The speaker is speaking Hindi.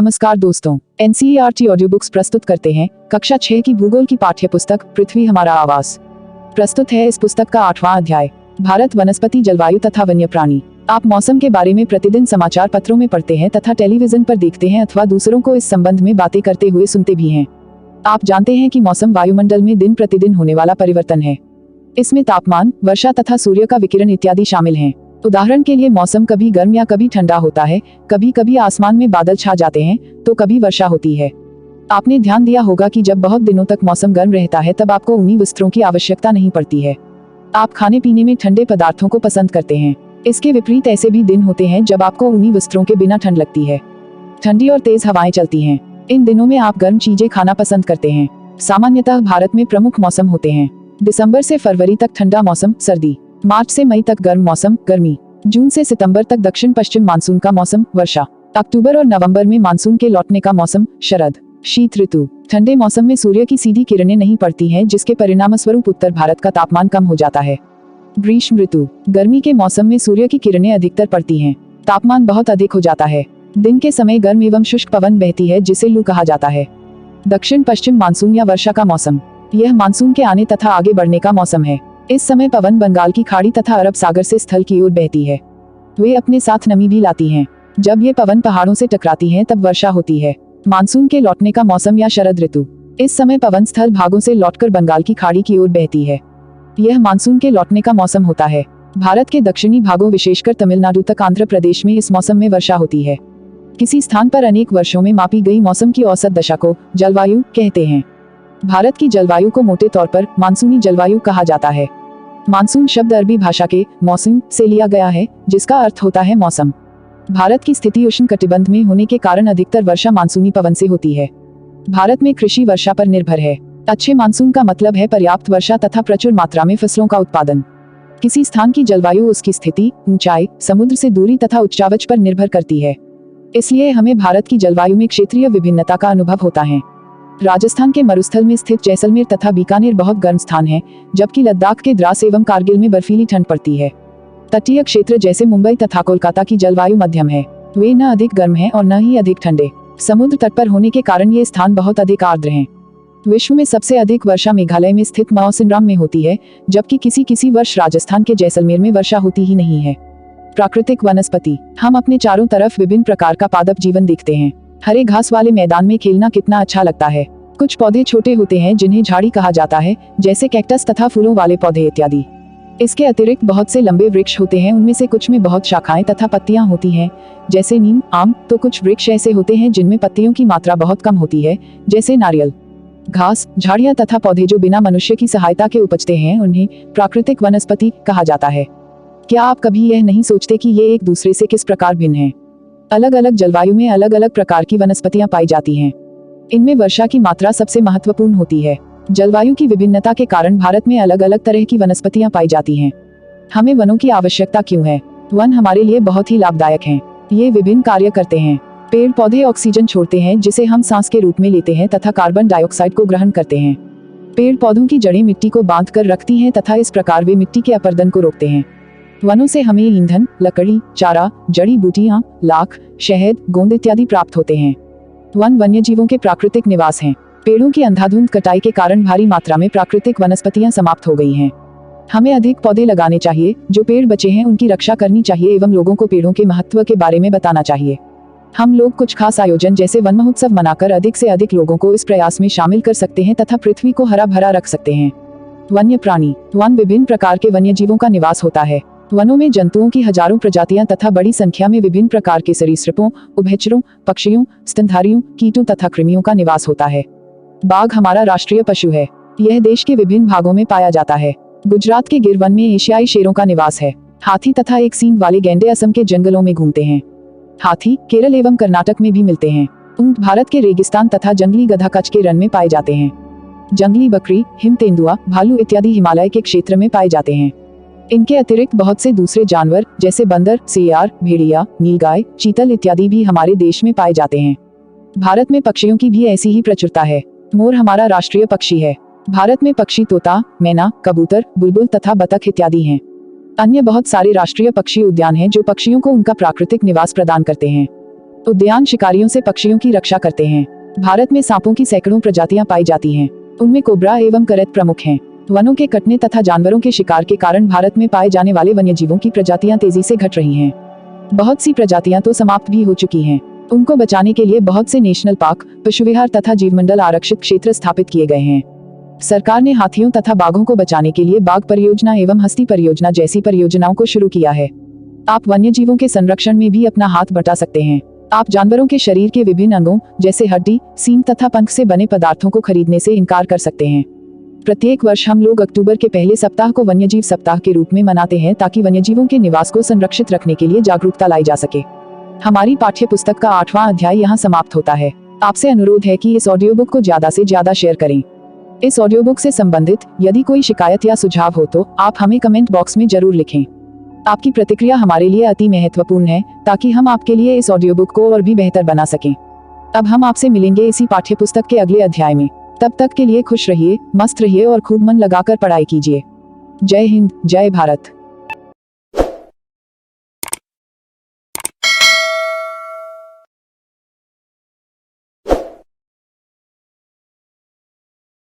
नमस्कार दोस्तों, एनसीईआरटी ऑडियो बुक्स प्रस्तुत करते हैं कक्षा 6 की भूगोल की पाठ्य पुस्तक पृथ्वी हमारा आवास। प्रस्तुत है इस पुस्तक का 8वां अध्याय, भारत वनस्पति जलवायु तथा वन्य प्राणी। आप मौसम के बारे में प्रतिदिन समाचार पत्रों में पढ़ते हैं तथा टेलीविजन पर देखते हैं अथवा दूसरों को इस संबंध में बातें करते हुए सुनते भी हैं। आप जानते हैं कि मौसम वायुमंडल में दिन प्रतिदिन होने वाला परिवर्तन है। इसमें तापमान, वर्षा तथा सूर्य का विकिरण इत्यादि शामिल हैं। उदाहरण के लिए मौसम कभी गर्म या कभी ठंडा होता है, कभी कभी आसमान में बादल छा जाते हैं तो कभी वर्षा होती है। आपने ध्यान दिया होगा कि जब बहुत दिनों तक मौसम गर्म रहता है तब आपको ऊनी वस्त्रों की आवश्यकता नहीं पड़ती है। आप खाने पीने में ठंडे पदार्थों को पसंद करते हैं। इसके विपरीत ऐसे भी दिन होते हैं जब आपको ऊनी वस्त्रों के बिना ठंड लगती है। ठंडी और तेज हवाएं चलती हैं। इन दिनों में आप गर्म चीजें खाना पसंद करते हैं। सामान्यतः भारत में प्रमुख मौसम होते हैं। दिसंबर से फरवरी तक ठंडा मौसम सर्दी, मार्च से मई तक गर्म मौसम गर्मी, जून से सितंबर तक दक्षिण पश्चिम मानसून का मौसम वर्षा, अक्टूबर और नवंबर में मानसून के लौटने का मौसम शरद। शीत ऋतु, ठंडे मौसम में सूर्य की सीधी किरणें नहीं पड़ती हैं जिसके परिणामस्वरूप उत्तर भारत का तापमान कम हो जाता है। ग्रीष्म ऋतु, गर्मी के मौसम में सूर्य की किरणें अधिकतर पड़ती हैं, तापमान बहुत अधिक हो जाता है। दिन के समय गर्म एवं शुष्क पवन बहती है जिसे लू कहा जाता है। दक्षिण पश्चिम मानसून या वर्षा का मौसम, यह मानसून के आने तथा आगे बढ़ने का मौसम है। इस समय पवन बंगाल की खाड़ी तथा अरब सागर से स्थल की ओर बहती है। वे अपने साथ नमी भी लाती हैं। जब ये पवन पहाड़ों से टकराती हैं तब वर्षा होती है। मानसून के लौटने का मौसम या शरद ऋतु, इस समय पवन स्थल भागों से लौटकर बंगाल की खाड़ी की ओर बहती है। यह मानसून के लौटने का मौसम होता है। भारत के दक्षिणी भागों विशेषकर तमिलनाडु तक आंध्र प्रदेश में इस मौसम में वर्षा होती है। किसी स्थान पर अनेक वर्षों में मापी गई मौसम की औसत दशा को जलवायु कहते हैं। भारत की जलवायु को मोटे तौर पर मानसूनी जलवायु कहा जाता है। मानसून शब्द अरबी भाषा के मौसम से लिया गया है जिसका अर्थ होता है मौसम। भारत की स्थिति उष्णकटिबंध में होने के कारण अधिकतर वर्षा मानसूनी पवन से होती है। भारत में कृषि वर्षा पर निर्भर है। अच्छे मानसून का मतलब है पर्याप्त वर्षा तथा प्रचुर मात्रा में फसलों का उत्पादन। किसी स्थान की जलवायु उसकी स्थिति, ऊंचाई, समुद्र से दूरी तथा उच्चावच पर निर्भर करती है। इसलिए हमें भारत की जलवायु में क्षेत्रीय विभिन्नता का अनुभव होता है। राजस्थान के मरुस्थल में स्थित जैसलमेर तथा बीकानेर बहुत गर्म स्थान है, जबकि लद्दाख के द्रास एवं कारगिल में बर्फीली ठंड पड़ती है। तटीय क्षेत्र जैसे मुंबई तथा कोलकाता की जलवायु मध्यम है। वे न अधिक गर्म हैं और न ही अधिक ठंडे। समुद्र तट पर होने के कारण ये स्थान बहुत अधिक आर्द्र हैं। विश्व में सबसे अधिक वर्षा मेघालय में स्थित मौसिनराम में होती है, जबकि किसी वर्ष राजस्थान के जैसलमेर में वर्षा होती ही नहीं है। प्राकृतिक वनस्पति, हम अपने चारों तरफ विभिन्न प्रकार का पादप जीवन देखते हैं। हरे घास वाले मैदान में खेलना कितना अच्छा लगता है। कुछ पौधे छोटे होते हैं जिन्हें झाड़ी कहा जाता है, जैसे कैक्टस तथा फूलों वाले पौधे इत्यादि। इसके अतिरिक्त बहुत से लंबे वृक्ष होते हैं, उनमें से कुछ में बहुत शाखाएं तथा पत्तियां होती हैं, जैसे नीम, आम। तो कुछ वृक्ष ऐसे होते हैं जिनमें पत्तियों की मात्रा बहुत कम होती है, जैसे नारियल। घास, झाड़ियां तथा पौधे जो बिना मनुष्य की सहायता के उपजते हैं उन्हें प्राकृतिक वनस्पति कहा जाता है। क्या आप कभी यह नहीं सोचते कि ये एक दूसरे से किस प्रकार भिन्न हैं? अलग अलग जलवायु में अलग अलग प्रकार की वनस्पतियां पाई जाती हैं। इनमें वर्षा की मात्रा सबसे महत्वपूर्ण होती है। जलवायु की विभिन्नता के कारण भारत में अलग अलग तरह की वनस्पतियां पाई जाती हैं। हमें वनों की आवश्यकता क्यों है? वन हमारे लिए बहुत ही लाभदायक हैं। ये विभिन्न कार्य करते हैं। पेड़ पौधे ऑक्सीजन छोड़ते हैं जिसे हम सांस के रूप में लेते हैं तथा कार्बन डाइऑक्साइड को ग्रहण करते हैं। पेड़ पौधों की जड़ें मिट्टी को बांध कर रखती हैं तथा इस प्रकार वे मिट्टी के अपरदन को रोकते हैं। वनों से हमें ईंधन, लकड़ी, चारा, जड़ी बूटियां, लाख, शहद, गोंद इत्यादि प्राप्त होते हैं। वन वन्य जीवों के प्राकृतिक निवास हैं। पेड़ों की अंधाधुंध कटाई के कारण भारी मात्रा में प्राकृतिक वनस्पतियां समाप्त हो गई हैं। हमें अधिक पौधे लगाने चाहिए। जो पेड़ बचे हैं उनकी रक्षा करनी चाहिए एवं लोगों को पेड़ों के महत्व के बारे में बताना चाहिए। हम लोग कुछ खास आयोजन जैसे वन महोत्सव मनाकर अधिक से अधिक लोगों को इस प्रयास में शामिल कर सकते हैं तथा पृथ्वी को हरा भरा रख सकते हैं। वन्य प्राणी, वन विभिन्न प्रकार के वन्य जीवों का निवास होता है। वनों में जंतुओं की हजारों प्रजातियां तथा बड़ी संख्या में विभिन्न प्रकार के सरीसृपों, उभयचरों, पक्षियों, स्तनधारियों, कीटों तथा कृमियों का निवास होता है। बाघ हमारा राष्ट्रीय पशु है। यह देश के विभिन्न भागों में पाया जाता है। गुजरात के गिर वन में एशियाई शेरों का निवास है। हाथी तथा एक सींग वाले गैंडे असम के जंगलों में घूमते हैं। हाथी केरल एवं कर्नाटक में भी मिलते हैं। ऊंट भारत के रेगिस्तान तथा जंगली गधा कच्छ के रण में पाए जाते हैं। जंगली बकरी, हिम तेंदुआ, भालू इत्यादि हिमालय के क्षेत्र में पाए जाते हैं। इनके अतिरिक्त बहुत से दूसरे जानवर जैसे बंदर, सियार, भेड़िया, नीलगाय, चीतल इत्यादि भी हमारे देश में पाए जाते हैं। भारत में पक्षियों की भी ऐसी ही प्रचुरता है। मोर हमारा राष्ट्रीय पक्षी है। भारत में पक्षी तोता, मैना, कबूतर, बुलबुल तथा बतख इत्यादि हैं। अन्य बहुत सारे राष्ट्रीय पक्षी उद्यान हैं जो पक्षियों को उनका प्राकृतिक निवास प्रदान करते हैं। उद्यान शिकारियों से पक्षियों की रक्षा करते हैं। भारत में सांपों की सैकड़ों प्रजातियां पाई जाती हैं। उनमें कोबरा एवं करैत प्रमुख हैं। वनों के कटने तथा जानवरों के शिकार के कारण भारत में पाए जाने वाले वन्यजीवों की प्रजातियां तेजी से घट रही हैं। बहुत सी प्रजातियां तो समाप्त भी हो चुकी हैं। उनको बचाने के लिए बहुत से नेशनल पार्क, पशुविहार तथा जीवमंडल आरक्षित क्षेत्र स्थापित किए गए हैं। सरकार ने हाथियों तथा बाघों को बचाने के लिए बाघ परियोजना एवं हस्ती परियोजना जैसी परियोजनाओं को शुरू किया है। आप वन्यजीवों के संरक्षण में भी अपना हाथ बटा सकते हैं। आप जानवरों के शरीर के विभिन्न अंगों जैसे हड्डी, सींग तथा पंख से बने पदार्थों को खरीदने से इनकार कर सकते हैं। प्रत्येक वर्ष हम लोग अक्टूबर के पहले सप्ताह को वन्यजीव सप्ताह के रूप में मनाते हैं ताकि वन्यजीवों के निवास को संरक्षित रखने के लिए जागरूकता लाई जा सके। हमारी पाठ्य पुस्तक का 8वां अध्याय यहाँ समाप्त होता है। आपसे अनुरोध है कि इस ऑडियो बुक को ज्यादा से ज्यादा शेयर करें। इस ऑडियो बुक से संबंधित यदि कोई शिकायत या सुझाव हो तो आप हमें कमेंट बॉक्स में जरूर लिखें। आपकी प्रतिक्रिया हमारे लिए अति महत्वपूर्ण है ताकि हम आपके लिए इस ऑडियो बुक को और भी बेहतर बना सकें। अब हम आपसे मिलेंगे इसी पाठ्य पुस्तक के अगले अध्याय में। तब तक के लिए खुश रहिए, मस्त रहिए और खूब मन लगाकर पढ़ाई कीजिए। जय हिंद, जय भारत।